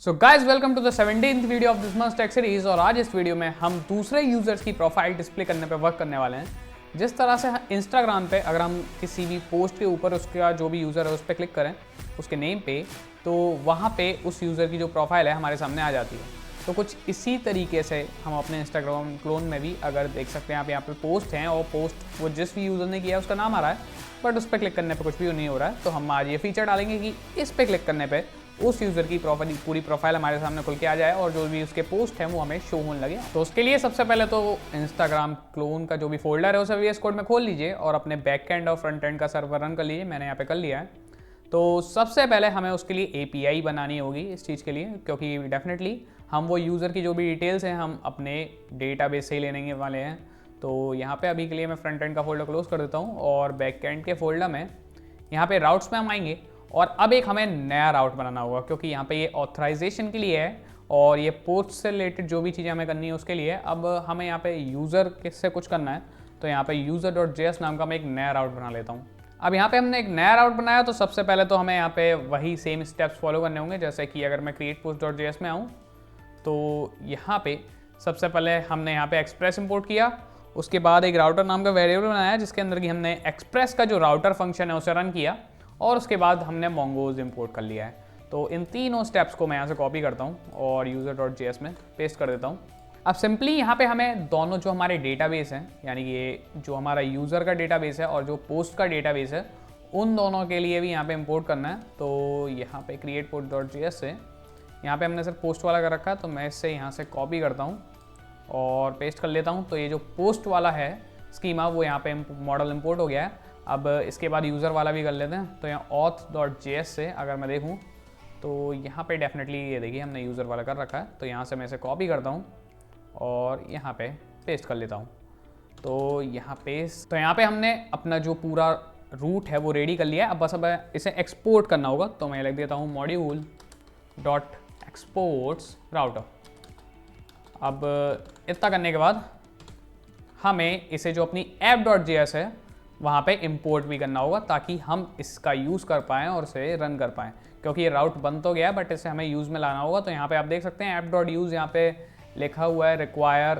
So guys welcome to the 17th video of this month tech series. और आज इस video में हम दूसरे यूजर्स की प्रोफाइल डिस्प्ले करने पे वर्क करने वाले हैं। जिस तरह से इंस्टाग्राम पे अगर हम किसी भी पोस्ट के ऊपर उसका जो भी यूज़र है उस पर क्लिक करें उसके नेम पे, तो वहाँ पे उस यूज़र की जो प्रोफाइल है हमारे सामने आ जाती है। तो कुछ इसी तरीके से हम अपने इंस्टाग्राम क्लोन में भी अगर देख सकते हैं आप यहाँ पे पोस्ट हैं और पोस्ट वो जिस भी यूज़र ने किया है उसका नाम आ रहा है, बट उस पर क्लिक करने पे कुछ भी नहीं हो रहा है। तो हम आज ये फीचर डालेंगे कि इस पर क्लिक करने पे उस यूज़र की पूरी प्रोफाइल हमारे सामने खुल के आ जाए और जो भी उसके पोस्ट हैं वो हमें शो होने लगे। तो उसके लिए सबसे पहले तो इंस्टाग्राम क्लोन का जो भी फोल्डर है उसे VS कोड में खोल लीजिए और अपने बैक एंड और फ्रंट एंड का सर्वर रन कर लीजिए। मैंने यहाँ पे कर लिया है। तो सबसे पहले हमें उसके लिए API बनानी होगी इस चीज़ के लिए, क्योंकि डेफिनेटली हम वो यूज़र की जो भी डिटेल्स हैं हम अपने डेटाबेस से ही लेने वाले हैं। तो यहाँ पे अभी के लिए मैं फ्रंट एंड का फोल्डर क्लोज कर देता हूँ और बैक एंड के फोल्डर में यहाँ पे राउट्स में हम आएंगे और अब एक हमें नया राउट बनाना होगा, क्योंकि यहाँ पे ये ऑथराइजेशन के लिए है और ये पोस्ट से रिलेटेड जो भी चीज़ें हमें करनी है उसके लिए। अब हमें यहाँ पे यूज़र से कुछ करना है, तो यहाँ पे user.js नाम का मैं एक नया राउट बना लेता हूँ। अब यहाँ पे हमने एक नया राउट बनाया, तो सबसे पहले तो हमें यहाँ पे वही सेम स्टेप्स फॉलो करने होंगे। जैसे कि अगर मैं create_post.js में आऊँ तो यहाँ पे सबसे पहले हमने यहाँ पे एक्सप्रेस इंपोर्ट किया, उसके बाद एक राउटर नाम का वेरिएबल बनाया जिसके अंदर की हमने एक्सप्रेस का जो राउटर फंक्शन है उसे रन किया और उसके बाद हमने मोंगोज इंपोर्ट कर लिया है। तो इन तीनों स्टेप्स को मैं यहाँ से कॉपी करता हूँ और user.js में पेस्ट कर देता हूँ। अब सिंपली यहाँ पे हमें दोनों जो हमारे डेटाबेस हैं, यानी कि ये जो हमारा यूज़र का डेटाबेस है और जो पोस्ट का डेटाबेस है, उन दोनों के लिए भी यहाँ पे इंपोर्ट करना है। तो यहाँ पे create_post.js से यहाँ पे हमने सिर्फ पोस्ट वाला कर रखा है, तो मैं इससे यहाँ से कॉपी करता हूँ और पेस्ट कर लेता हूँ। तो ये जो पोस्ट वाला है स्कीमा वो यहाँ पे मॉडल इंपोर्ट हो गया है। अब इसके बाद यूज़र वाला भी कर लेते हैं। तो यहाँ auth.js से अगर मैं देखूँ तो यहाँ पे डेफिनेटली ये देखिए हमने यूज़र वाला कर रखा है। तो यहाँ से मैं इसे कॉपी करता हूँ और यहाँ पे पेस्ट कर लेता हूँ। तो यहाँ पे हमने अपना जो पूरा रूट है वो रेडी कर लिया है। अब बस अब इसे एक्सपोर्ट करना होगा, तो मैं लिख देता हूँ module.exports router। अब इतना करने के बाद हमें इसे जो अपनी app.js है वहाँ पे इंपोर्ट भी करना होगा, ताकि हम इसका यूज़ कर पाएँ और इसे रन कर पाएँ, क्योंकि ये राउट बन तो गया बट इसे हमें यूज़ में लाना होगा। तो यहाँ पे आप देख सकते हैं app.use यहाँ पे लिखा हुआ है require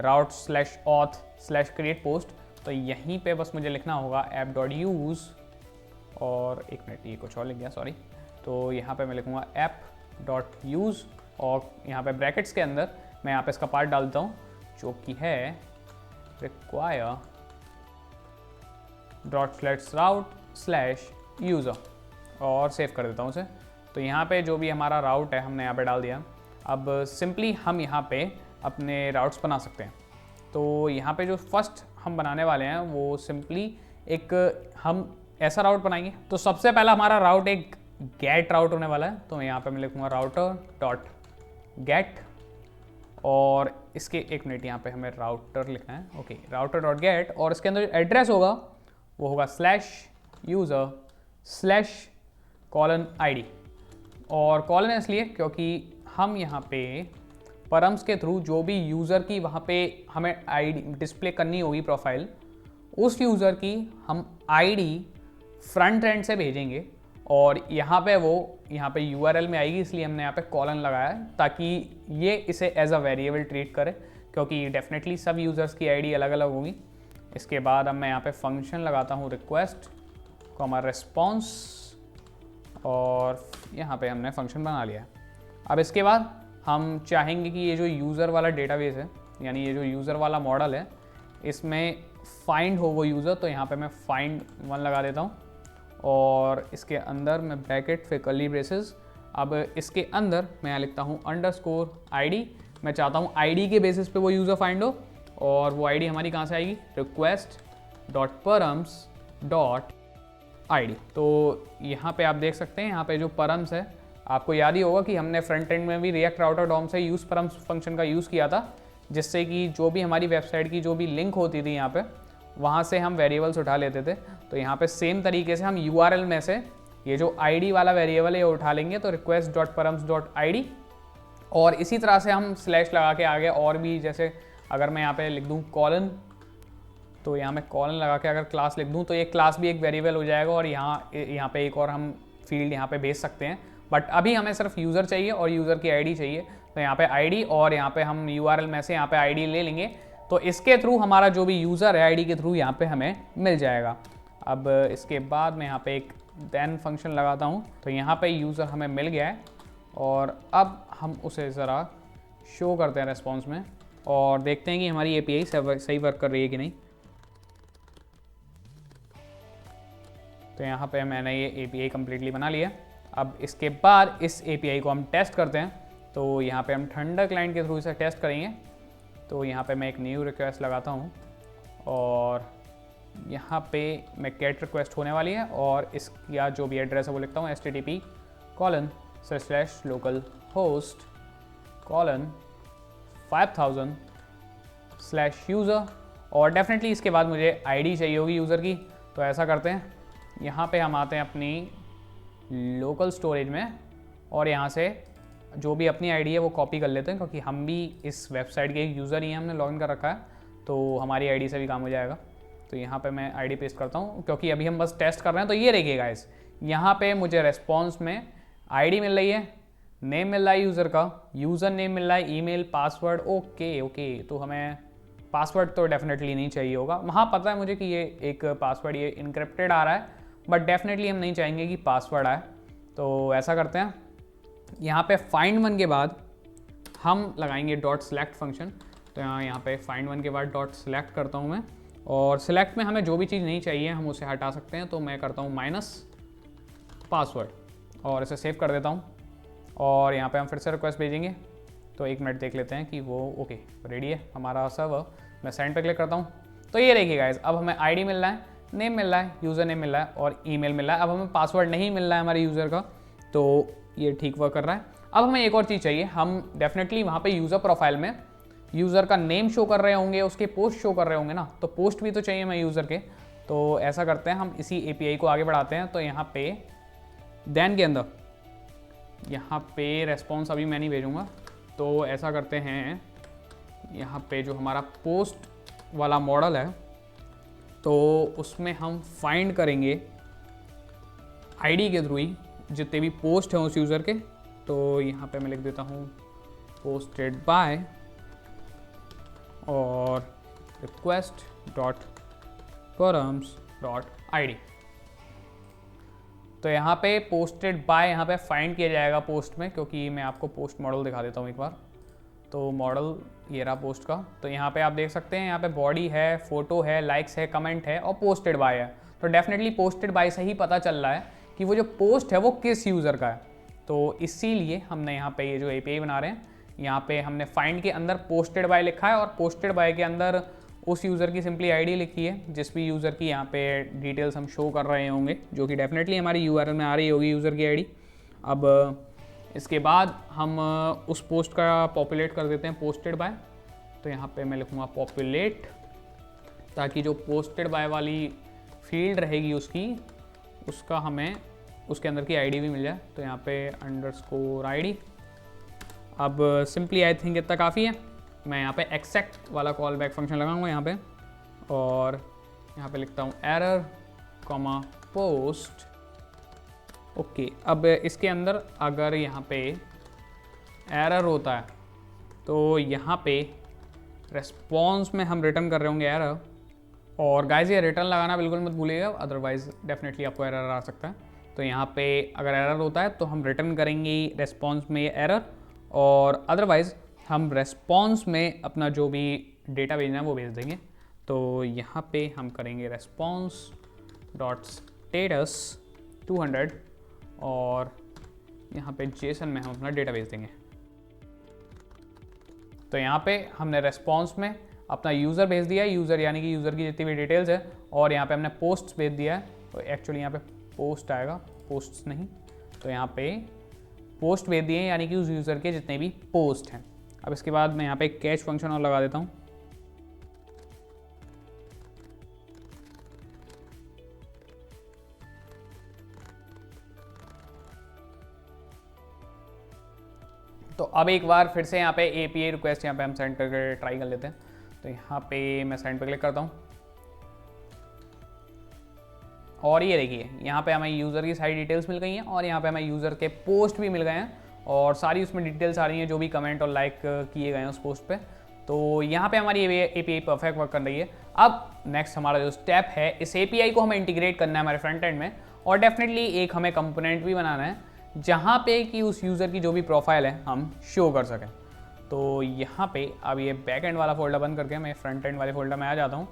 route/auth/create_post। तो यहीं पे बस मुझे लिखना होगा app.use और एक मिनट ये कुछ और लिख गया, सॉरी। तो यहाँ पे मैं लिखूँगा app.use और यहाँ पे ब्रैकेट्स के अंदर मैं यहाँ पे इसका पार्ट डालता हूँ जो कि है require.route/user और सेव कर देता हूँ उसे। तो यहाँ पे जो भी हमारा राउट है हमने यहाँ पे डाल दिया। अब सिंपली हम यहाँ पे अपने राउट्स बना सकते हैं। तो यहाँ पे जो फर्स्ट हम बनाने वाले हैं वो सिंपली एक हम ऐसा राउट बनाएंगे। तो सबसे पहला हमारा राउट एक गेट राउट होने वाला है। तो यहाँ पे मैं लिखूँगा router.get और इसके एक मिनट यहाँ पे हमें राउटर लिखना है। ओके, router.get और इसके अंदर जो एड्रेस होगा वो होगा /user/:id और कॉलन इसलिए क्योंकि हम यहाँ पे परम्स के थ्रू जो भी यूज़र की वहाँ पे हमें आईडी डिस्प्ले करनी होगी प्रोफाइल, उस यूज़र की हम आईडी फ्रंट एंड से भेजेंगे और यहाँ पे URL में आएगी, इसलिए हमने यहाँ पे कॉलन लगाया है ताकि ये इसे एज अ वेरिएबल ट्रीट करे, क्योंकि डेफिनेटली सब यूज़र्स की आईडी अलग अलग होगी। इसके बाद अब मैं यहाँ पे फंक्शन लगाता हूँ रिक्वेस्ट रिस्पॉन्स और यहाँ पे हमने फंक्शन बना लिया है। अब इसके बाद हम चाहेंगे कि ये जो यूज़र वाला डेटाबेस है, यानी ये जो यूज़र वाला मॉडल है, इसमें फाइंड हो वो यूज़र। तो यहाँ पे मैं find1 लगा देता हूँ और इसके अंदर मैं ब्रैकेट फिर कर्ली ब्रेसेस। अब इसके अंदर मैं यहाँ लिखता हूँ _id। मैं चाहता हूँ ID के बेसिस पे वो यूज़र फाइंड हो और वो ID हमारी कहाँ से आएगी, request.params.id। तो यहाँ पे आप देख सकते हैं यहाँ पे जो परम्स है, आपको याद ही होगा कि हमने फ्रंट एंड में भी रिएक्ट राउटर डॉम से यूज़ परम्स फंक्शन का यूज़ किया था, जिससे कि जो भी हमारी वेबसाइट की जो भी लिंक होती थी यहाँ पे वहाँ से हम वेरिएबल्स उठा लेते थे। तो यहाँ पे सेम तरीके से हम URL में से ये जो ID वाला वेरिएबल है उठा लेंगे, तो request.params.id और इसी तरह से हम स्लैश लगा के आगे और भी, जैसे अगर मैं यहाँ पे लिख दूँ कॉलन, तो यहाँ मैं कॉलन लगा के अगर क्लास लिख दूँ तो ये क्लास भी एक वेरिएबल हो जाएगा और यहाँ पे एक और हम फील्ड यहाँ पे भेज सकते हैं बट अभी हमें सिर्फ यूज़र चाहिए और यूज़र की आईडी चाहिए। तो यहाँ पे आईडी और यहाँ पे हम यूआरएल में से यहाँ पे आईडी ले लेंगे, तो इसके थ्रू हमारा जो भी यूज़र है आईडी के थ्रू यहाँ पे हमें मिल जाएगा। अब इसके बाद मैं यहाँ पे एक देन फंक्शन लगाता हूँ, तो यहाँ पे यूज़र हमें मिल गया है और अब हम उसे ज़रा शो करते हैं रेस्पॉन्स में और देखते हैं कि हमारी एपीआई सही वर्क कर रही है कि नहीं। तो यहाँ पे मैंने ये एपीआई कम्प्लीटली बना लिया। अब इसके बाद इस एपीआई को हम टेस्ट करते हैं, तो यहाँ पे हम थंडर क्लाइंट के थ्रू इसे टेस्ट करेंगे। तो यहाँ पे मैं एक न्यू रिक्वेस्ट लगाता हूँ और यहाँ पे मैं गेट रिक्वेस्ट होने वाली है और इसका जो भी एड्रेस है वो लिखता हूँ http://localhost:5000/user और डेफिनेटली इसके बाद मुझे आईडी चाहिए होगी यूज़र की। तो ऐसा करते हैं, यहाँ पे हम आते हैं अपनी लोकल स्टोरेज में और यहाँ से जो भी अपनी आईडी है वो कॉपी कर लेते हैं, क्योंकि हम भी इस वेबसाइट के एक यूज़र ही हैं, हमने लॉगिन कर रखा है, तो हमारी आईडी से भी काम हो जाएगा। तो यहाँ पे मैं आईडी पेस्ट करता हूँ, क्योंकि अभी हम बस टेस्ट कर रहे हैं। तो ये देखिए गाइस, यहाँ पे मुझे रेस्पॉन्स में आईडी मिल रही है, नेम मिल रहा है यूज़र का, यूज़र नेम मिल रहा है, ईमेल, पासवर्ड। ओके, तो हमें पासवर्ड तो डेफिनेटली नहीं चाहिए होगा। वहाँ पता है मुझे कि ये एक पासवर्ड ये इनक्रिप्टेड आ रहा है, बट डेफिनेटली हम नहीं चाहेंगे कि पासवर्ड आए। तो ऐसा करते हैं, यहाँ पे फाइंड वन के बाद हम लगाएंगे .select फंक्शन। तो यहाँ पे फाइंड वन के बाद .select करता हूँ मैं, और सिलेक्ट में हमें जो भी चीज़ नहीं चाहिए हम उसे हटा सकते हैं। तो मैं करता हूँ -password और इसे सेव कर देता हूँ और यहाँ पे हम फिर से रिक्वेस्ट भेजेंगे। तो 1 मिनट देख लेते हैं कि वो ओके रेडी है हमारा सर्वर। मैं सेंड पे क्लिक करता हूँ, तो ये देखिए गाइस, अब हमें आईडी मिल रहा है, नेम मिल रहा है, यूज़र नेम मिल रहा है और ईमेल मिल रहा है। अब हमें पासवर्ड नहीं मिल रहा है हमारे यूज़र का, तो ये ठीक वर्क कर रहा है। अब हमें एक और चीज़ चाहिए, हम डेफिनेटली वहाँ पे यूज़र प्रोफाइल में यूज़र का नेम शो कर रहे होंगे, उसके पोस्ट शो कर रहे होंगे ना, तो पोस्ट भी तो चाहिए हमें यूज़र के। तो ऐसा करते हैं, हम इसी एपीआई को आगे बढ़ाते हैं। तो यहाँ पे देन के अंदर यहाँ पे रेस्पॉन्स अभी मैं नहीं भेजूँगा, तो ऐसा करते हैं, यहाँ पे जो हमारा पोस्ट वाला मॉडल है तो उसमें हम फाइंड करेंगे आईडी के थ्रू ही जितने भी पोस्ट हैं उस यूज़र के। तो यहाँ पे मैं लिख देता हूँ पोस्टेड बाय और request.params.id। तो यहाँ पे पोस्टेड बाय यहाँ पे फाइंड किया जाएगा पोस्ट में, क्योंकि मैं आपको पोस्ट मॉडल दिखा देता हूँ एक बार। तो मॉडल ये रहा पोस्ट का। तो यहाँ पे आप देख सकते हैं, यहाँ पे बॉडी है, फोटो है, लाइक्स है, कमेंट है और पोस्टेड बाय है। तो डेफिनेटली पोस्टेड बाय से ही पता चल रहा है कि वो जो पोस्ट है वो किस यूज़र का है। तो इसीलिए हमने यहाँ पे ये जो एपीआई बना रहे हैं, यहाँ पे हमने फाइंड के अंदर पोस्टेड बाय लिखा है और पोस्टेड बाय के अंदर उस यूज़र की सिंपली आईडी लिखी है, जिस भी यूज़र की यहाँ पे डिटेल्स हम शो कर रहे होंगे, जो कि डेफिनेटली हमारी यूआरएल में आ रही होगी यूज़र की आईडी। अब इसके बाद हम उस पोस्ट का पॉपुलेट कर देते हैं पोस्टेड बाय। तो यहाँ पे मैं लिखूँगा पॉपुलेट, ताकि जो पोस्टेड बाय वाली फील्ड रहेगी उसका हमें उसके अंदर की आईडी भी मिल जाए। तो यहाँ पे _id। अब सिंपली आई थिंक इतना काफ़ी है। मैं यहाँ पे एक्सेक्ट वाला कॉल बैक फंक्शन लगाऊंगा यहाँ पे, और यहाँ पे लिखता हूँ एरर पोस्ट। ओके, अब इसके अंदर अगर यहाँ पे एरर होता है तो यहाँ पे रेस्पॉन्स में हम रिटर्न कर रहे होंगे एरर। और गाइस ये रिटर्न लगाना बिल्कुल मत भूलिएगा, अदरवाइज डेफिनेटली आपको एरर आ सकता है। तो यहाँ पे अगर एरर होता है तो हम रिटर्न करेंगे रेस्पॉन्स में एरर, और अदरवाइज़ हम रेस्पॉन्स में अपना जो भी डेटा भेजना है वो भेज देंगे। तो यहाँ पे हम करेंगे response.status 200 और यहाँ पे जेसन में हम अपना डेटा भेज देंगे। तो यहाँ पे हमने रेस्पॉन्स में अपना यूज़र भेज दिया है, यूज़र यानी कि यूज़र की जितनी भी डिटेल्स है, और यहाँ पे हमने पोस्ट भेज दिया है। तो एक्चुअली यहाँ पे पोस्ट आएगा, पोस्ट्स नहीं। तो यहाँ पे पोस्ट भेज दिए यानी कि उस यूज़र के जितने भी पोस्ट हैं। अब इसके बाद मैं यहाँ पे कैच फंक्शन और लगा देता हूँ। तो अब एक बार फिर से यहाँ पे एपीआई रिक्वेस्ट यहाँ पे हम सेंड करके ट्राई कर लेते हैं। तो यहाँ पे मैं सेंड पे क्लिक करता हूँ और ये देखिए यहाँ पे हमें यूज़र की सारी डिटेल्स मिल गई हैं और यहाँ पे हमें यूज़र के पोस्ट भी मिल गए हैं और सारी उसमें डिटेल्स आ रही हैं जो भी कमेंट और लाइक किए गए हैं उस पोस्ट पे। तो यहाँ पे हमारी API परफेक्ट वर्क कर रही है। अब नेक्स्ट हमारा जो स्टेप है, इस API को हमें इंटीग्रेट करना है हमारे फ्रंट एंड में और डेफिनेटली एक हमें कंपोनेंट भी बनाना है जहाँ पे कि उस यूज़र की जो भी प्रोफाइल है हम शो कर सकें। तो यहाँ पे अब ये बैक एंड वाला फोल्डर बंद करके मैं फ्रंट एंड वाले फोल्डर में आ जाता हूँ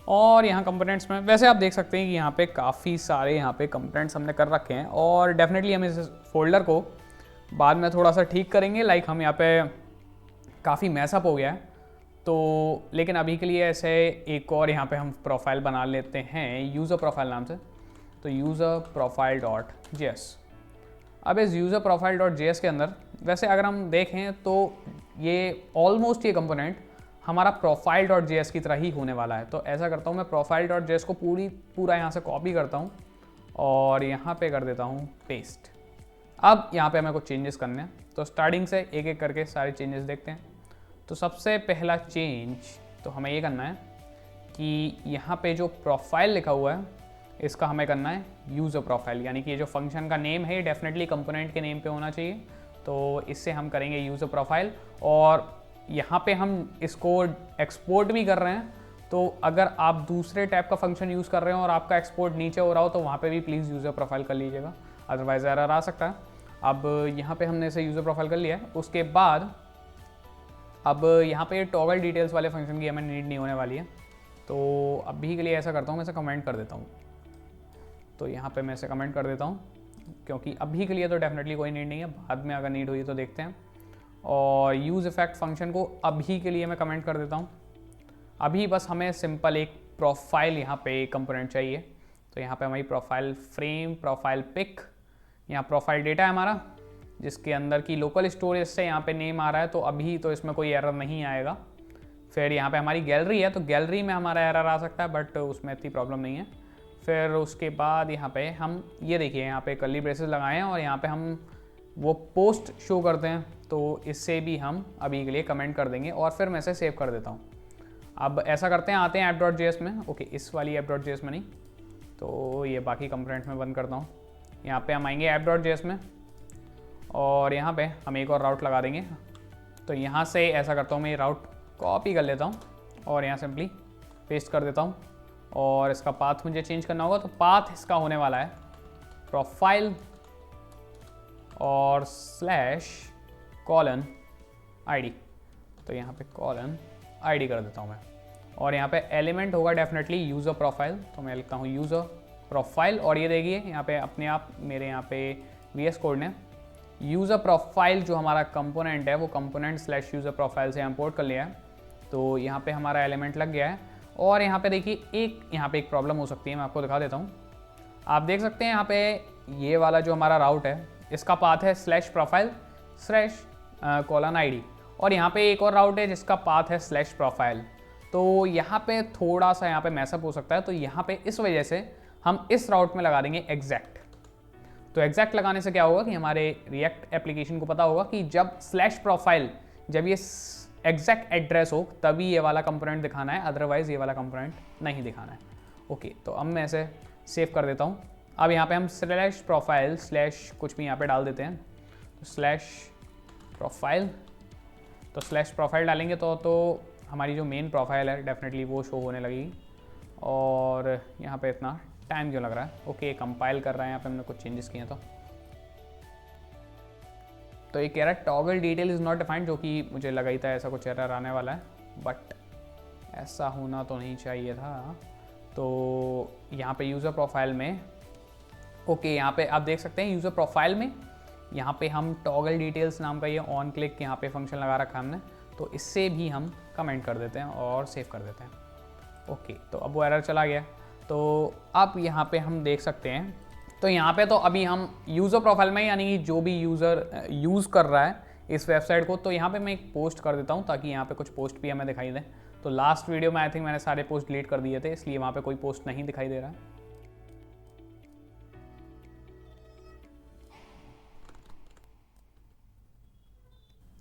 और यहाँ कंपोनेंट्स में वैसे आप देख सकते हैं कि यहाँ पे काफ़ी सारे यहाँ पे कंपोनेंट्स हमने कर रखे हैं और डेफिनेटली हम इस फोल्डर को बाद में थोड़ा सा ठीक करेंगे। लाइक हम यहाँ पे काफ़ी मैसअप हो गया है तो, लेकिन अभी के लिए ऐसे एक और यहाँ पे हम प्रोफाइल बना लेते हैं यूज़र प्रोफाइल नाम से। तो यूज़र प्रोफाइल डॉट JS। अब इस यूज़र प्रोफाइल डॉट JS के अंदर वैसे अगर हम देखें तो ये ऑलमोस्ट ये कंपोनेंट हमारा प्रोफाइल डॉट JS की तरह ही होने वाला है। तो ऐसा करता हूँ मैं प्रोफाइल डॉट JS को पूरा यहाँ से कॉपी करता हूँ और यहाँ पे कर देता हूँ पेस्ट। अब यहाँ पे हमें कुछ चेंजेस करने हैं तो स्टार्टिंग से एक एक करके सारे चेंजेस देखते हैं। तो सबसे पहला चेंज तो हमें ये करना है कि यहाँ पे जो प्रोफाइल लिखा हुआ है इसका हमें करना है यूज़र प्रोफाइल, यानी कि ये जो फंक्शन का नेम है ये डेफिनेटली कंपोनेंट के नेम पे होना चाहिए। तो इससे हम करेंगे यूज़र प्रोफाइल और यहाँ पे हम इसको एक्सपोर्ट भी कर रहे हैं। तो अगर आप दूसरे टाइप का फंक्शन यूज़ कर रहे हो और आपका एक्सपोर्ट नीचे हो रहा हो तो वहाँ पे भी प्लीज़ यूज़र प्रोफाइल कर लीजिएगा, अदरवाइज़ एरर आ सकता है। अब यहाँ पे हमने इसे यूज़र प्रोफाइल कर लिया है। उसके बाद अब यहाँ पे टॉगल डिटेल्स वाले फंक्शन की हमें नीड नहीं होने वाली है। तो अभी के लिए ऐसा करता हूँ, मैं इसे कमेंट कर देता हूँ। तो यहाँ पे मैं इसे कमेंट कर देता हूँ क्योंकि अभी के लिए तो डेफिनेटली कोई नीड नहीं है, बाद में अगर नीड हुई तो देखते हैं। और यूज़ इफेक्ट फंक्शन को अभी के लिए मैं कमेंट कर देता हूँ। अभी बस हमें सिंपल एक प्रोफाइल यहाँ पे कंपोनेंट चाहिए। तो यहाँ पे हमारी प्रोफाइल फ्रेम, प्रोफाइल पिक, यहाँ प्रोफाइल डेटा है हमारा जिसके अंदर की लोकल स्टोरेज से यहाँ पे नेम आ रहा है। तो अभी तो इसमें कोई एरर नहीं आएगा। फिर यहाँ पे हमारी गैलरी है तो गैलरी में हमारा एरर आ सकता है बट उसमें इतनी प्रॉब्लम नहीं है। फिर उसके बाद यहाँ पे हम ये देखिए यहाँ पे कर्ली ब्रेसेस लगाए हैं और यहाँ पे हम वो पोस्ट शो करते हैं। तो इससे भी हम अभी के लिए कमेंट कर देंगे और फिर मैं इसे सेव कर देता हूँ। अब ऐसा करते हैं, आते हैं app.js में। ओके, इस वाली app.js में नहीं, तो ये बाकी कंपोनेंट में बंद करता हूँ। यहाँ पे हम आएंगे app.js में और यहाँ पे हम एक और राउट लगा देंगे। तो यहाँ से ऐसा करता हूँ, मैं ये राउट कॉपी कर लेता हूँ और यहाँ सिंपली पेस्ट कर देता हूँ और इसका पाथ मुझे चेंज करना होगा। तो पाथ इसका होने वाला है प्रोफाइल और /:id। तो यहाँ पे :id कर देता हूँ मैं और यहाँ पे एलिमेंट होगा डेफिनेटली यूज़र प्रोफाइल। तो मैं लिखता हूँ यूज़र प्रोफाइल और ये देखिए यहाँ पे अपने आप मेरे यहाँ पे VS कोड ने यूज़र प्रोफाइल जो हमारा कंपोनेंट है वो कंपोनेंट /यूज़र प्रोफाइल से इंपोर्ट कर लिया है। तो यहाँ पे हमारा एलिमेंट लग गया है और यहाँ पे देखिए यहाँ पे एक प्रॉब्लम हो सकती है, मैं आपको दिखा देता हूँ। आप देख सकते हैं यहाँ पे ये वाला जो हमारा राउट है इसका पाथ है /profile /:id और यहाँ पे एक और राउट है जिसका पाथ है /profile। तो यहाँ पे थोड़ा सा यहाँ पे मैसअप हो सकता है। तो यहाँ पे इस वजह से हम इस राउट में लगा देंगे एग्जैक्ट। तो एग्जैक्ट लगाने से क्या होगा कि हमारे रिएक्ट एप्लीकेशन को पता होगा कि जब /profile जब ये एग्जैक्ट एड्रेस हो तभी ये वाला कंपोनेंट दिखाना है, अदरवाइज ये वाला कंपोनेंट नहीं दिखाना है। ओके, तो अब मैं इसे सेव कर देता हूँ। अब यहाँ पे हम /profile/ कुछ भी यहाँ पे डाल देते हैं। तो /profile, तो /profile डालेंगे तो हमारी जो मेन प्रोफाइल है डेफिनेटली वो शो होने लगेगी। और यहाँ पे इतना टाइम क्यों लग रहा है? ओके, कंपाइल कर रहा है, यहाँ पे हमने कुछ चेंजेस किए हैं। तो ये कह रहा है toggle detail is not defined, जो कि मुझे लगा ही था ऐसा कुछ एरर आने वाला है, बट ऐसा होना तो नहीं चाहिए था। तो यहाँ पे यूज़र प्रोफाइल में यहाँ पे आप देख सकते हैं यूज़र प्रोफाइल में यहाँ पे हम टॉगल डिटेल्स नाम का ये ऑन क्लिक यहाँ पे फंक्शन लगा रखा है हमने। तो इससे भी हम कमेंट कर देते हैं और सेव कर देते हैं। ओके, तो अब वो एरर चला गया। तो अब यहाँ पे हम देख सकते हैं, तो यहाँ पे तो अभी हम यूज़र प्रोफाइल में, यानी कि जो भी यूज़र यूज़ कर रहा है इस वेबसाइट को, तो यहाँ पे मैं एक पोस्ट कर देता हूँ ताकि यहाँ पे कुछ पोस्ट भी हमें दिखाई दें। तो लास्ट वीडियो में आई थिंक मैंने सारे पोस्ट डिलीट कर दिए थे, इसलिए वहाँ पे कोई पोस्ट नहीं दिखाई दे रहा है।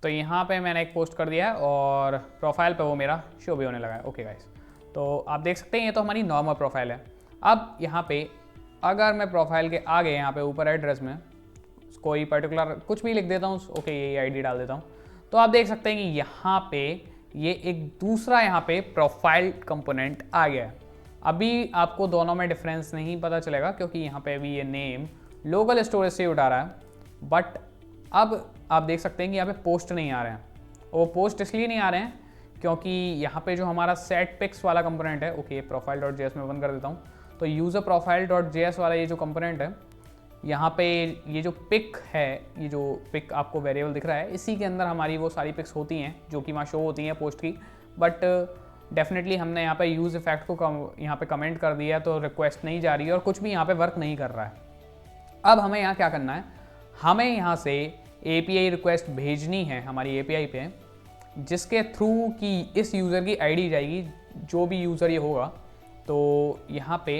तो यहाँ पे मैंने एक पोस्ट कर दिया है और प्रोफाइल पे वो मेरा शो भी होने लगा है। ओके गाइस, तो आप देख सकते हैं ये तो हमारी नॉर्मल प्रोफाइल है। अब यहाँ पे अगर मैं प्रोफाइल के आगे यहाँ पे ऊपर एड्रेस में कोई पर्टिकुलर कुछ भी लिख देता हूँ, ओके ये आईडी डाल देता हूँ, तो आप देख सकते हैं कि यहाँ पे ये एक दूसरा यहाँ पे प्रोफाइल कंपोनेंट आ गया है। अभी आपको दोनों में डिफरेंस नहीं पता चलेगा क्योंकि यहाँ पे अभी ये नेम लोकल स्टोरेज से उठा रहा है, बट अब आप देख सकते हैं कि यहाँ पे पोस्ट नहीं आ रहे हैं। वो पोस्ट इसलिए नहीं आ रहे हैं क्योंकि यहाँ पे जो हमारा सेट पिक्स वाला कंपोनेंट है, ओके प्रोफाइल डॉट जेएस में बंद कर देता हूँ, तो यूज़र प्रोफाइल डॉट जेएस वाला ये जो कंपोनेंट है, यहाँ पे ये जो पिक है, ये जो पिक आपको वेरिएबल दिख रहा है, इसी के अंदर हमारी वो सारी पिक्स होती हैं जो कि वहाँ शो होती हैं पोस्ट की। बट डेफिनेटली हमने यहाँ पे यूज़ इफेक्ट को यहाँ पे कमेंट कर दिया तो रिक्वेस्ट नहीं जा रही है और कुछ भी यहाँ पे वर्क नहीं कर रहा है। अब हमें यहाँ क्या करना है, हमें यहाँ से API रिक्वेस्ट भेजनी है हमारी API पे, जिसके थ्रू कि इस यूज़र की आईडी जाएगी, जो भी यूज़र ये होगा। तो यहाँ पे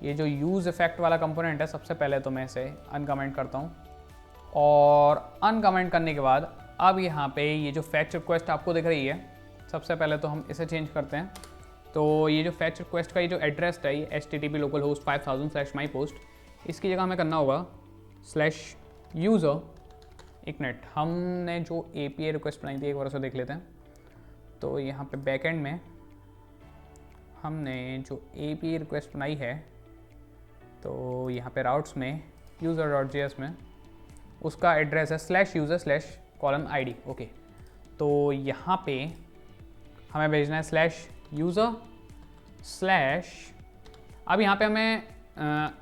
ये जो यूज़ इफेक्ट वाला कंपोनेंट है, सबसे पहले तो मैं इसे अनकमेंट करता हूँ और अनकमेंट करने के बाद अब यहाँ पे ये जो फैच रिक्वेस्ट आपको दिख रही है, सबसे पहले तो हम इसे चेंज करते हैं। तो ये जो फैच रिक्वेस्ट का ये जो एड्रेस है, ये http localhost 5000/mypost, इसकी जगह हमें करना होगा /user। एक मिनट, हमने जो API रिक्वेस्ट बनाई थी एक बार उसे देख लेते हैं। तो यहाँ पे बैकएंड में हमने जो API रिक्वेस्ट बनाई है, तो यहाँ पे राउट्स में user.js में उसका एड्रेस है /user/:id। ओके, तो यहाँ पे हमें भेजना है /user/। अब यहाँ पे हमें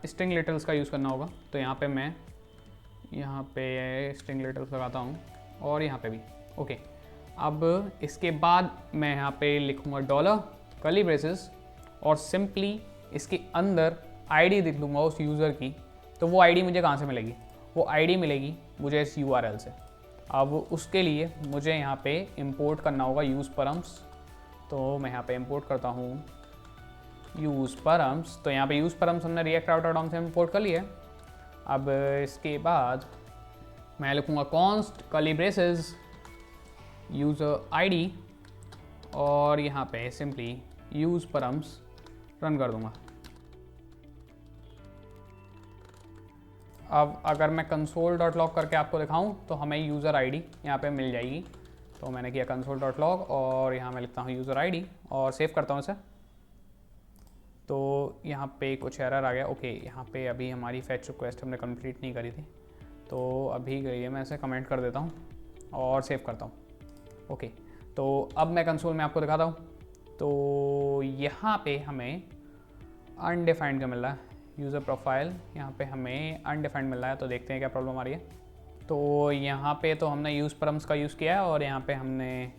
स्ट्रिंग लिटल्स का यूज़ करना होगा, तो यहाँ पे मैं यहाँ पे स्ट्रिंग लिटल्स लगाता हूँ और यहाँ पे भी। ओके, अब इसके बाद मैं यहाँ पे लिखूँगा $कर्ली ब्रेसेस और सिंपली इसके अंदर आईडी लिख दूँगा उस यूज़र की। तो वो आईडी मुझे कहाँ से मिलेगी? वो आईडी मिलेगी मुझे इस URL से। अब उसके लिए मुझे यहाँ पे इंपोर्ट करना होगा यूज़ परम्स। तो मैं यहाँ पे इंपोर्ट करता हूँ यूज़ परम्स। तो यहाँ पे यूज़ परम्स हमने रिएक्ट राउटर से इंपोर्ट कर लिया है। अब इसके बाद मैं लिखूँगा const curly braces user ID और यहाँ पे सिंपली यूज़ परम्स रन कर दूँगा। अब अगर मैं console.log करके आपको दिखाऊं तो हमें यूज़र आईडी यहाँ पे मिल जाएगी। तो मैंने किया console.log और यहाँ मैं लिखता हूँ यूज़र आईडी और सेव करता हूँ इसे। तो यहाँ पे कुछ एरर आ गया। ओके, यहाँ पे अभी हमारी फैच रिक्वेस्ट हमने कंप्लीट नहीं करी थी, तो अभी करिए मैं इसे कमेंट कर देता हूँ और सेव करता हूँ। ओके, तो अब मैं कंसोल में आपको दिखाता हूँ। तो यहाँ पे हमें अनडिफाइंड का मिल रहा है यूज़र प्रोफाइल, यहाँ पे हमें अनडिफाइंड मिल रहा है। तो देखते हैं क्या प्रॉब्लम आ रही है। तो यहाँ पे तो हमने यूज़ परम्स का यूज़ किया है और यहाँ पे हमने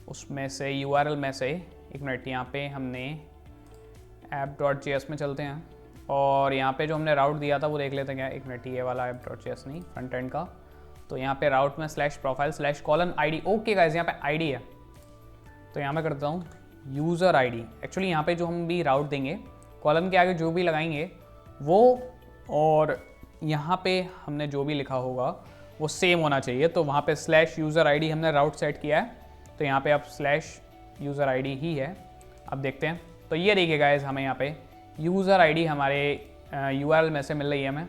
उसमें से URL में से, एक मिनट, यहाँ पे हमने app.js में चलते हैं और यहाँ पे जो हमने राउट दिया था वो देख लेते हैं क्या। एक मिनट, ये वाला app.js नहीं, फ्रंट एंड का। तो यहाँ पे राउट में /profile/:id। ओके गाइस, यहाँ पे आईडी है, तो यहाँ मैं करता हूँ यूज़र आईडी। एक्चुअली यहाँ पे जो हम भी राउट देंगे, कॉलम के आगे जो भी लगाएंगे वो, और यहाँ पे हमने जो भी लिखा होगा वो सेम होना चाहिए। तो वहाँ पे /user id हमने राउट सेट किया है, तो यहाँ पे अब /user id ही है। अब देखते हैं। तो ये देखिए गाइस, हमें यहाँ पे यूज़र आईडी हमारे URL में से मिल रही है हमें।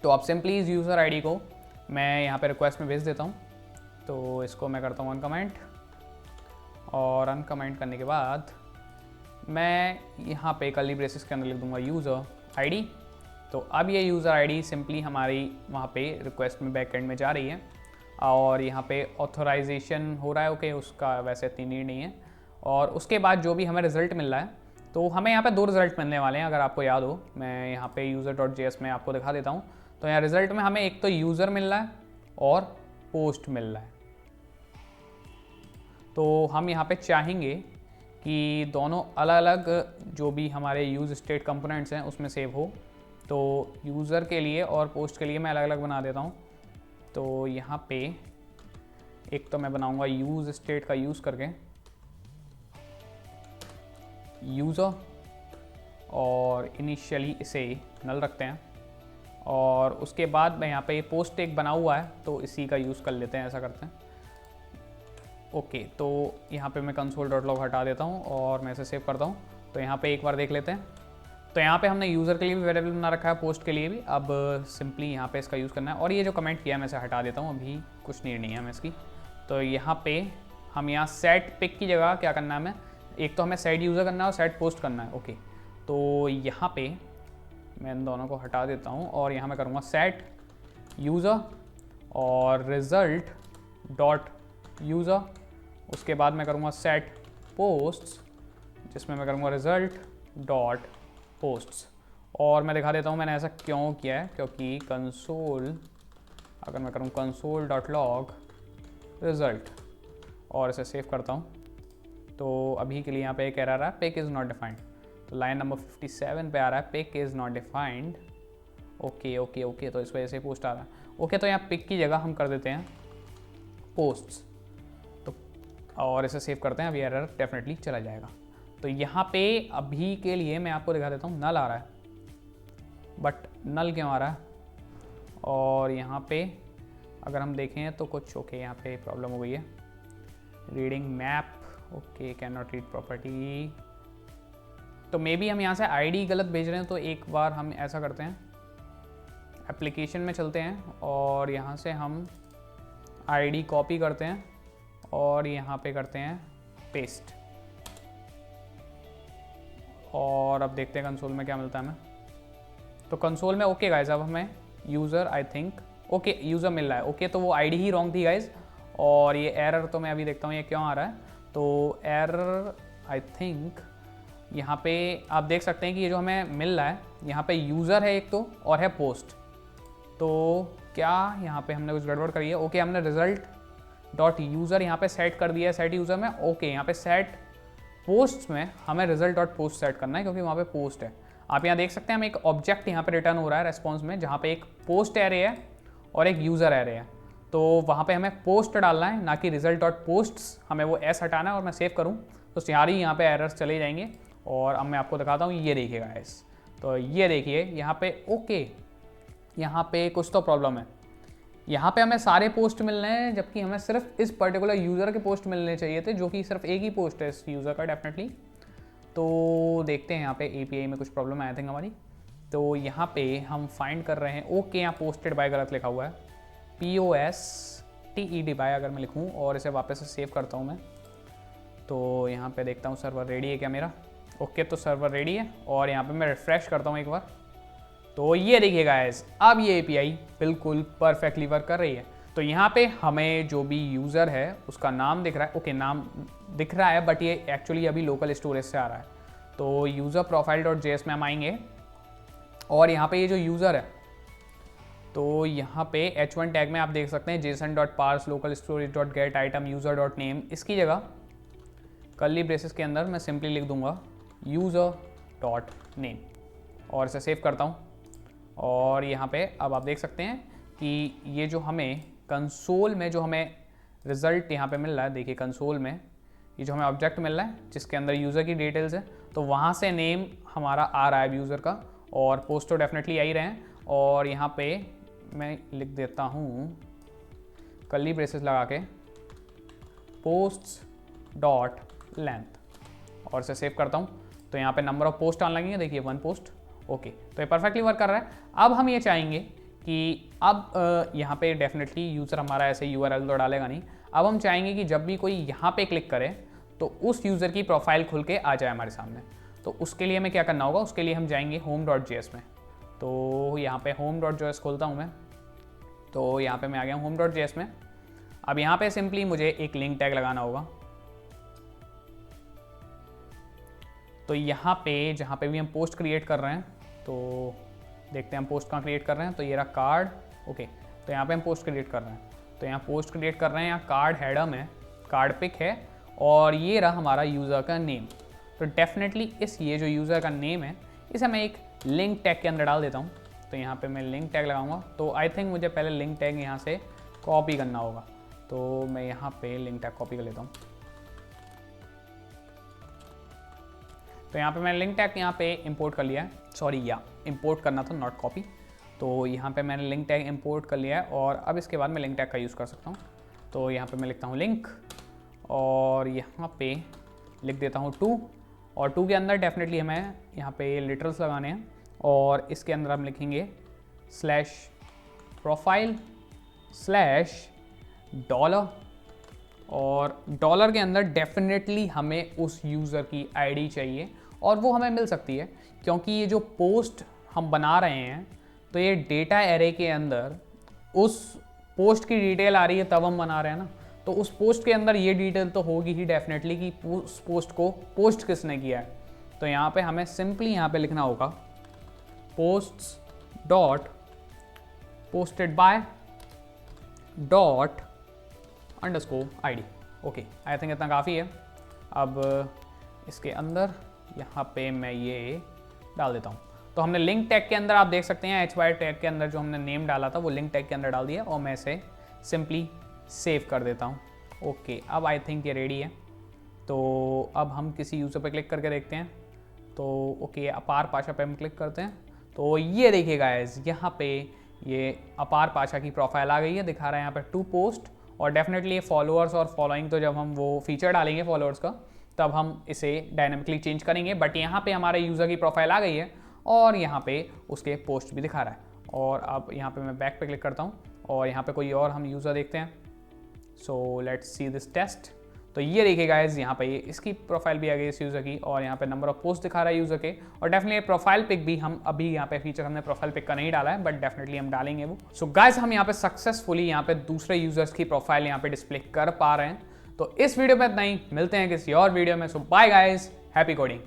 तो अब सिंपली इस यूज़र आईडी को मैं यहाँ पे रिक्वेस्ट में भेज देता हूँ। तो इसको मैं करता हूँ अनकमेंट और अनकमेंट करने के बाद मैं यहाँ पे कर्ली ब्रेसेस के अंदर लिख दूँगा यूज़र आईडी। तो अब ये यूज़र आईडी सिंपली हमारी वहाँ पे रिक्वेस्ट में बैकएंड में जा रही है और यहाँ पे ऑथराइजेशन हो रहा है। ओके, उसका वैसे इतनी नीड नहीं है। और उसके बाद जो भी हमें रिज़ल्ट मिल रहा है, तो हमें यहाँ पे 2 रिज़ल्ट मिलने वाले हैं। अगर आपको याद हो, मैं यहाँ पे user.js में आपको दिखा देता हूँ। तो यहाँ रिज़ल्ट में हमें एक तो यूज़र मिल रहा है और पोस्ट मिल रहा है। तो हम यहाँ पे चाहेंगे कि दोनों अलग अलग जो भी हमारे यूज़ स्टेट कंपोनेंट्स हैं उसमें सेव हो। तो यूज़र के लिए और पोस्ट के लिए मैं अलग अलग बना देता हूँ। तो यहाँ पे एक तो मैं बनाऊँगा यूज़ स्टेट का यूज़ करके यूज़र, और इनिशियली इसे नल रखते हैं। और उसके बाद मैं यहाँ पे पोस्ट एक बना हुआ है, तो इसी का यूज़ कर लेते हैं, ऐसा करते हैं। ओके, तो यहाँ पे मैं console.log हटा देता हूँ और मैं इसे सेव करता हूँ। तो यहाँ पे एक बार देख लेते हैं। तो यहाँ पे हमने यूज़र के लिए भी वेरिएबल बना रखा है, पोस्ट के लिए भी। अब सिंपली यहाँ पे इसका यूज़ करना है। और ये जो कमेंट किया है मैं इसे हटा देता हूँ, अभी कुछ नीड नहीं है हमें इसकी। तो यहाँ पे हम यहाँ सेट पिक की जगह क्या करना है हमें, एक तो हमें सेट यूज़र करना है और सेट पोस्ट करना है। ओके, तो यहाँ पे मैं इन दोनों को हटा देता हूँ और यहाँ मैं करूँगा सेट यूज़र और रिज़ल्ट डॉट यूज़र। उसके बाद मैं करूँगा सेट पोस्ट्स, जिसमें मैं करूँगा रिज़ल्ट डॉट पोस्ट्स। और मैं दिखा देता हूँ मैंने ऐसा क्यों किया है, क्योंकि कंसोल, अगर मैं करूँ कंसोल डॉट लॉग रिज़ल्ट और इसे सेव करता हूँ, तो अभी के लिए यहाँ पे एक एरर आ रहा है, पिक इज़ नॉट डिफाइंड। तो लाइन नंबर 57 पे आ रहा है pick is not defined. Okay okay okay, तो इस वजह से पोस्ट आ रहा है। ओके, तो यहाँ पिक की जगह हम कर देते हैं पोस्ट्स, तो और इसे सेव करते हैं। अभी एरर डेफिनेटली चला जाएगा। तो यहाँ पे अभी के लिए मैं आपको दिखा देता हूँ, नल आ रहा है, बट नल क्यों आ रहा है। और यहाँ पे अगर हम देखें तो कुछ ओके, यहाँ पे प्रॉब्लम हो गई है, reading map, okay can not read property. तो मे बी हम यहाँ से आईडी गलत भेज रहे हैं। तो एक बार हम ऐसा करते हैं, एप्लीकेशन में चलते हैं और यहाँ से हम आईडी कॉपी करते हैं और यहाँ पे करते हैं पेस्ट। और अब देखते हैं कंसोल में क्या मिलता है हमें। तो कंसोल में ओके गाइज, अब हमें user I think okay user मिल रहा है। ओके, तो वो आईडी ही रॉन्ग थी गाइज। और ये एरर तो मैं अभी देखता हूँ ये क्यों आ रहा है। तो एरर आई थिंक यहाँ पे आप देख सकते हैं कि ये जो हमें मिल रहा है, यहाँ पे यूज़र है एक तो, और है पोस्ट। तो क्या यहाँ पे हमने कुछ गड़बड़ करी है। ओके, हमने रिजल्ट डॉट यूज़र यहाँ पे सेट कर दिया है सेट यूज़र में। ओके, यहाँ पे सेट पोस्ट में हमें रिजल्ट डॉट पोस्ट सेट करना है, क्योंकि वहाँ पे पोस्ट है। आप यहाँ देख सकते हैं हमें एक ऑब्जेक्ट यहाँ पे रिटर्न हो रहा है रेस्पॉन्स में, जहाँ पे एक पोस्ट एरे है और एक यूज़र एरे है। तो वहाँ पे हमें पोस्ट डालना है, ना कि रिजल्ट डॉट पोस्ट्स। हमें वो एस हटाना है। और मैं सेव करूँ तो सारी यहाँ पे एरर्स चले जाएंगे। और अब मैं आपको दिखाता हूँ, ये देखिएगा गाइस। तो ये देखिए यहाँ पे ओके, यहाँ पे कुछ तो प्रॉब्लम है। यहाँ पे हमें सारे पोस्ट मिल रहे हैं, जबकि हमें सिर्फ इस पर्टिकुलर यूज़र के पोस्ट मिलने चाहिए थे, जो कि सिर्फ एक ही पोस्ट है इस यूज़र का डेफिनेटली। तो देखते हैं यहाँ पे एपीआई में कुछ प्रॉब्लम आई थिंक हमारी। तो यहाँ पे हम फाइंड कर रहे हैं, ओके यहाँ पोस्टेड बाय गलत लिखा हुआ है, POSTED बाय अगर मैं लिखूँ और इसे वापस से सेव करता हूँ मैं, तो यहाँ पे देखता हूँ सर्वर रेडी है क्या मेरा। ओके, तो सर्वर रेडी है। और यहाँ पे मैं रिफ्रेश करता हूँ एक बार, तो ये देखिए गाइस, अब ये एपीआई बिल्कुल परफेक्टली वर्क कर रही है। तो यहाँ पे हमें जो भी यूज़र है उसका नाम दिख रहा है। ओके, नाम दिख रहा है, बट ये एक्चुअली अभी लोकल स्टोरेज से आ रहा है। तो यूज़र प्रोफाइल डॉट जेएस में हम आएंगे और यहाँ पे ये जो यूज़र है, तो यहाँ पे h1 टैग में आप देख सकते हैं JSON dot parse local storage dot get item user dot name. इसकी जगह कर्ली ब्रेसेस के अंदर मैं सिंपली लिख दूंगा यूज़र डॉट नेम और इसे सेव करता हूँ। और यहाँ पे अब आप देख सकते हैं कि ये जो हमें कंसोल में जो हमें रिज़ल्ट यहाँ पे मिल रहा है, देखिए कंसोल में ये जो हमें ऑब्जेक्ट मिल रहा है जिसके अंदर यूज़र की डिटेल्स है, तो वहाँ से नेम हमारा आ रहा है यूज़र का, और पोस्ट तो डेफिनेटली आ ही रहे हैं। और यहाँ पे मैं लिख देता हूँ कर्ली ब्रेसेस लगा के पोस्ट्स डॉट लेंथ और इसे सेव करता हूँ। तो यहाँ पे नंबर ऑफ पोस्ट आने लगेंगे, देखिए 1 पोस्ट। ओके, तो ये परफेक्टली वर्क कर रहा है। अब हम ये चाहेंगे कि अब यहाँ पे डेफिनेटली यूज़र हमारा ऐसे URL तो डालेगा नहीं। अब हम चाहेंगे कि जब भी कोई यहाँ पे क्लिक करे तो उस यूज़र की प्रोफाइल खुल के आ जाए हमारे सामने। तो उसके लिए हमें क्या करना होगा, उसके लिए हम जाएंगे home.js में। तो यहाँ पे home.js खोलता हूँ मैं। तो यहाँ पे मैं आ गया हूँ home.js में। अब यहाँ पे सिंपली मुझे एक लिंक टैग लगाना होगा। तो यहाँ पे जहाँ पे भी हम पोस्ट क्रिएट कर रहे हैं, तो देखते हैं हम पोस्ट कहाँ क्रिएट कर रहे हैं। तो ये रहा कार्ड। ओके, तो यहाँ पे हम पोस्ट क्रिएट कर रहे हैं। तो यहाँ पोस्ट क्रिएट कर रहे हैं, यहाँ कार्ड हेडर में कार्ड पिक है और ये रहा हमारा यूज़र का नेम। तो डेफिनेटली ये जो यूज़र का नेम है इसे मैं एक लिंक टैग के अंदर डाल देता हूँ। तो यहाँ पे मैं लिंक टैग लगाऊंगा। तो आई थिंक मुझे पहले लिंक टैग यहाँ से कॉपी करना होगा। तो मैं यहाँ पे लिंक टैग कॉपी कर लेता हूँ। तो यहाँ पे मैंने लिंक टैग यहाँ पे इंपोर्ट कर लिया है, सॉरी या इंपोर्ट करना था नॉट कॉपी। तो यहाँ पे मैंने लिंक टैग इंपोर्ट कर लिया है और अब इसके बाद मैं लिंक टैग का यूज़ कर सकता हूँ। तो यहाँ पे मैं लिखता हूँ लिंक और यहाँ पे लिख देता हूँ टू और 2 के अंदर डेफिनेटली हमें यहाँ पे लिटरल्स लगाने हैं और इसके अंदर हम लिखेंगे /profile/$ और डॉलर के अंदर डेफिनेटली हमें उस यूज़र की आईडी चाहिए और वो हमें मिल सकती है क्योंकि ये जो पोस्ट हम बना रहे हैं तो ये डेटा एरे के अंदर उस पोस्ट की डिटेल आ रही है तब हम बना रहे हैं ना, तो उस पोस्ट के अंदर ये डिटेल तो होगी ही डेफिनेटली कि उस पोस्ट को पोस्ट किसने किया है। तो यहाँ पे हमें सिंपली यहाँ पे लिखना होगा posts dot posted bye dot _id। Okay, I think इतना काफ़ी है। अब इसके अंदर यहाँ पे मैं ये डाल देता हूँ। तो हमने लिंक टैग के अंदर आप देख सकते हैं HY टैग के अंदर जो हमने नेम डाला था वो लिंक टैग के अंदर डाल दिया और मैं इसे सिंपली सेव कर देता हूँ। ओके, अब आई थिंक ये रेडी है। तो अब हम किसी यूज़र पे क्लिक करके देखते हैं। तो ओके, अपार पाशा पे हम क्लिक करते हैं तो ये देखिए गाइस, यहाँ पे ये अपार पाशा की प्रोफाइल आ गई है, दिखा रहा है यहाँ पे 2 पोस्ट और डेफिनेटली ये फॉलोअर्स और फॉलोइंग तो जब हम वो फीचर डालेंगे फॉलोअर्स का तब हम इसे डायनामिकली चेंज करेंगे। बट यहाँ पे हमारे यूज़र की प्रोफाइल आ गई है और यहाँ पे उसके पोस्ट भी दिखा रहा है। और अब यहाँ पे मैं बैक पे क्लिक करता हूँ और यहाँ पे कोई और हम यूज़र देखते हैं। So let's see this test. तो ये देखिए गाइस, यहाँ पे इसकी प्रोफाइल भी आ गई इस यूज़र की और यहाँ पे नंबर ऑफ पोस्ट दिखा रहा है यूज़र के और डेफिनेटली प्रोफाइल पिक भी हम अभी यहाँ पे फीचर हमने प्रोफाइल पिक का नहीं डाला है बट डेफिनेटली हम डालेंगे वो। सो गाइस, हम यहाँ पे सक्सेसफुली यहाँ पे दूसरे यूज़र्स की प्रोफाइल यहाँ पे डिस्प्ले कर पा रहे हैं। तो इस वीडियो में इतना ही, मिलते हैं किसी और वीडियो में। सो बाय गाइस, हैप्पी कोडिंग।